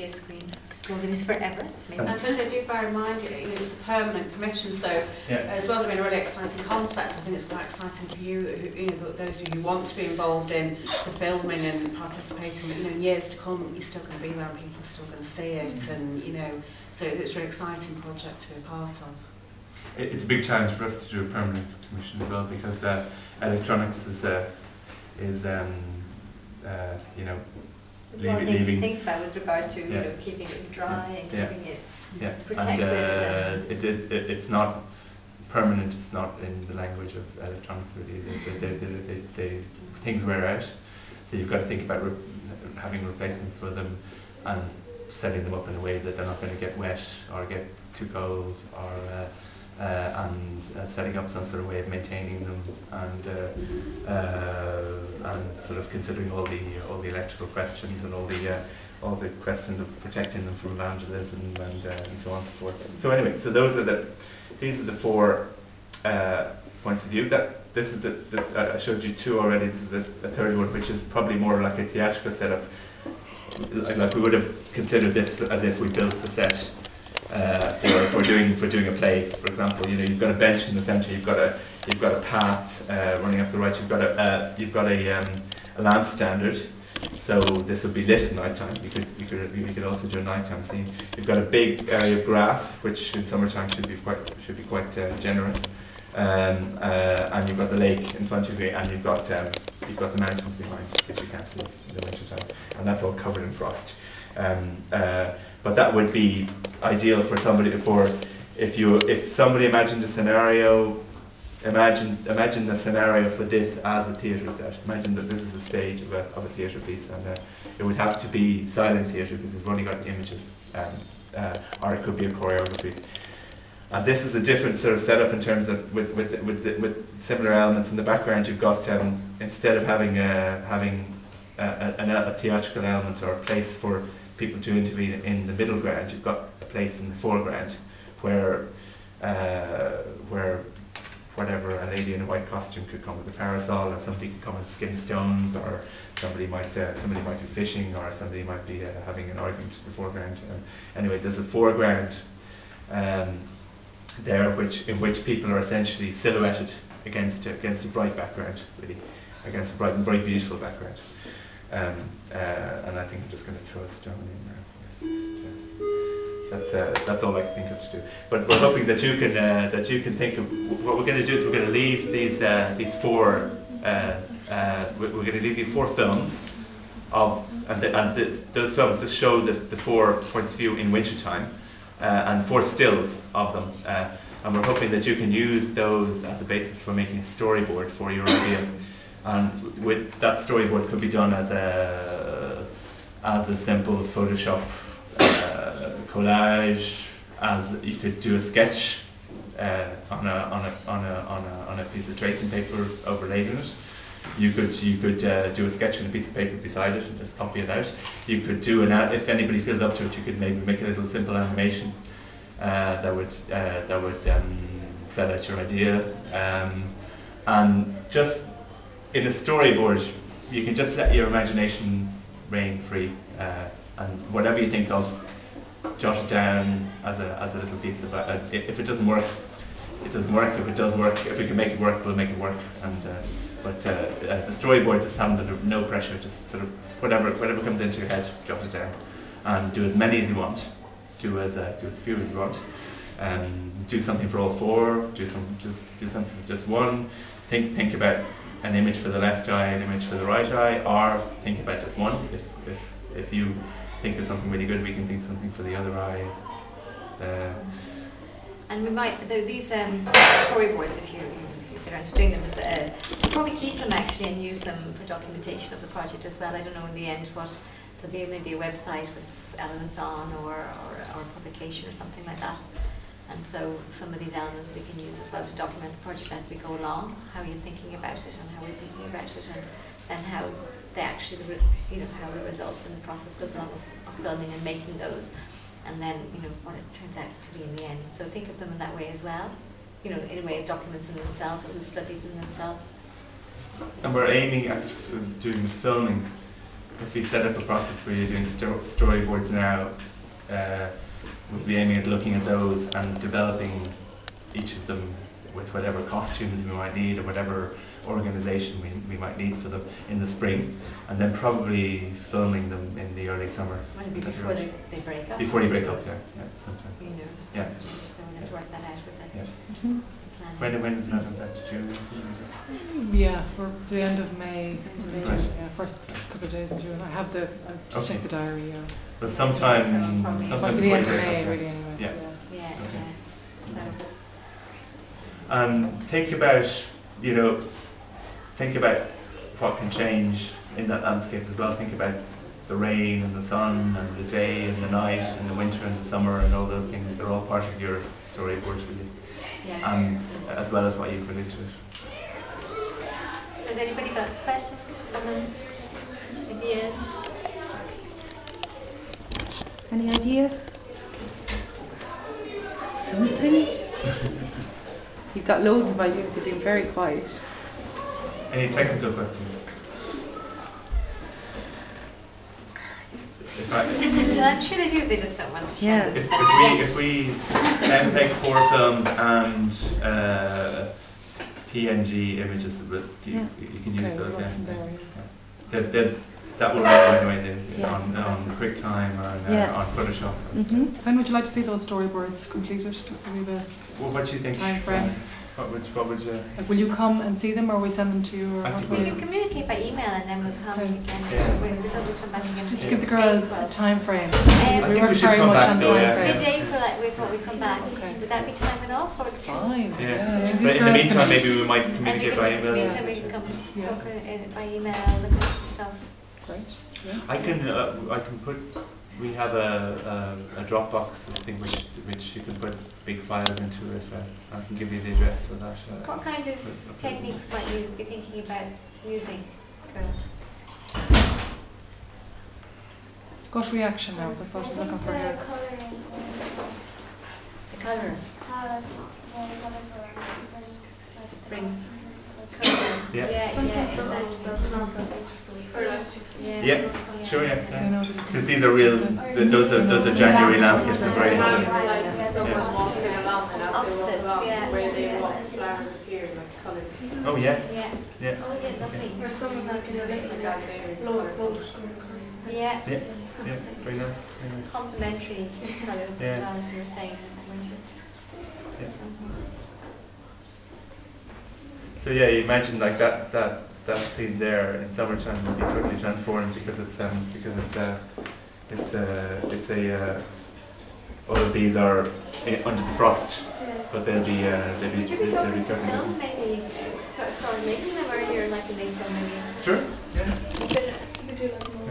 video screen slogan is forever. Maybe. And especially I do bear in mind, it's a permanent commission, so as well as being a really exciting concept, I think it's quite exciting for you, those of you who want to be involved in the filming and participating. In years to come, you're still going to be there and people are still going to see it, and so it's a really exciting project to be a part of. It's a big challenge for us to do a permanent commission as well, because electronics is More things to think about with regard to keeping it dry and keeping it protected. And it's not permanent. It's not in the language of electronics really. Things wear out, so you've got to think about having replacements for them and setting them up in a way that they're not going to get wet or get too cold, or and setting up some sort of way of maintaining them, and sort of considering all the electrical questions and all the questions of protecting them from vandalism and so on and so forth. So anyway, so these are the 4 points of view. This is I showed you 2 already. This is a third one, which is probably more like a theatrical setup. Like we would have considered this as if we built the set for doing a play, for example. You've got a bench in the centre. You've got a path running up the right. You've got a lamp standard. So this would be lit at night time. You could also do a nighttime scene. You've got a big area of grass, which in summertime should be quite generous. And you've got the lake in front of you, and you've got the mountains behind, which you can't see in the winter time, and that's all covered in frost. But that would be ideal for somebody. If somebody imagined a scenario, imagine the scenario for this as a theatre set. Imagine that this is a stage of a theatre piece, and it would have to be silent theatre because we've only got the images, or it could be a choreography. And this is a different sort of setup in terms of with similar elements in the background. You've got instead of having a theatrical element or a place for people to intervene in the middle ground, you've got a place in the foreground where whatever, a lady in a white costume could come with a parasol, or somebody could come and skin stones, or somebody might be fishing, or somebody might be having an argument in the foreground. Anyway, there's a foreground there, in which people are essentially silhouetted against a bright background, really, against a bright and very beautiful background. And I think I'm just going to throw a stone in there. Yes. That's all I can think of to do. But we're hoping that you can think of what we're going to do. Is we're going to leave these 4. We're going to leave you 4 films those films just show the 4 points of view in wintertime. And 4 stills of them, and we're hoping that you can use those as a basis for making a storyboard for your idea. And with that storyboard could be done as a simple Photoshop collage, as you could do a sketch on a piece of tracing paper overlaid in it. You could do a sketch on a piece of paper beside it and just copy it out. You could do if anybody feels up to it, you could maybe make a little simple animation that would spell out your idea. And just in a storyboard, you can just let your imagination reign free, and whatever you think of, jot it down as a little piece of if it doesn't work, it doesn't work. If it does work, if we can make it work, we'll make it work. But the storyboard just happens under no pressure. Just sort of whatever comes into your head, jot it down, and do as many as you want. Do as few as you want. Do something for all 4. Do something for just 1. Think about an image for the left eye, an image for the right eye, or think about just 1. If you think of something really good, we can think of something for the other eye. And we might these storyboards, if you get around to doing them, we'll probably keep them actually and use them for documentation of the project as well. I don't know in the end what there'll be, maybe a website with elements on, or publication or something like that. And so some of these elements we can use as well to document the project as we go along, how you're thinking about it and how we're thinking about it, and then how they actually, how the results and the process goes along of filming and making those, and then what it turns out to be in the end. So think of them in that way as well. In a way as documents in themselves, as studies in themselves. And we're aiming at doing the filming if we set up a process where you're doing storyboards now, we'll be aiming at looking at those and developing each of them with whatever costumes we might need or whatever organisation we might need for them in the spring, and then probably filming them in the early summer. Would it be before they break up? Before you break up, yeah, sometime. You know, Yeah. so we'll have to work that out with the Yeah. plan. When is that effect? June? Yeah, for the end of May. Right. Yeah, first couple of days in June. I have the. I'll just check the diary. Yeah. But sometime probably- Probably the before end you of break May, up. really. Anyway. Yeah. Yeah, Okay. yeah. Think about, think about what can change in that landscape as well. Think about the rain and the sun and the day and the night and the winter and the summer and all those things. They're all part of your storyboard, really, Yeah. and as well as what you put into it. So has anybody got questions, comments, ideas? Any ideas? Something? You've got loads of ideas, you've been very quiet. Any technical questions? If I'm sure they do, they just don't want to share. Yeah. if we MPEG 4 films and PNG images, you can use Okay, those. we'll Yeah. go from there, That will work anyway Yeah. on QuickTime or on Photoshop. Mm-hmm. When would you like to see those storyboards completed? Just so we have a Well, what do you think? time frame. What would you? Like, will you come and see them, or we send them to you? Or I how think do We we- can communicate by email and then we'll come Okay. again. Yeah. We'll come back again. Just to give the girls a time frame. I We think we work should very come much back on though, time yeah. frame. Mid-April, we thought we'd come back. Okay. Would that be time enough or two? Fine. Yeah. Yeah. But these in the girls meantime, can- maybe we might And we communicate can, by in the email. meantime, we can come Yeah. talk by email, look at stuff. Great. Yeah. I can put. We have a Dropbox, I think, which you can put big files into. If I can give you the address for that. What kind of techniques might you be thinking about using, girls? Gut reaction now. That's what she's looking for here. The colour brings colour. Yeah. Yeah, Yeah. Sure, yeah. I know that Because these are real. Those are January landscapes. They're very. Opposite, yeah. Oh yeah. Yeah. Yeah. Oh, yeah, lovely. Or some of them can look like Yeah. Yeah. Yeah. Very nice. Very nice. Complementary colours as Yeah. well, you were saying, weren't you? Yeah. So yeah, you imagine like that scene there in summertime will be totally transformed because it's all of these are under the frost, but they'll be Would you be open to totally film different. maybe start making them earlier, like a late film maybe? Sure. Yeah. you could do like more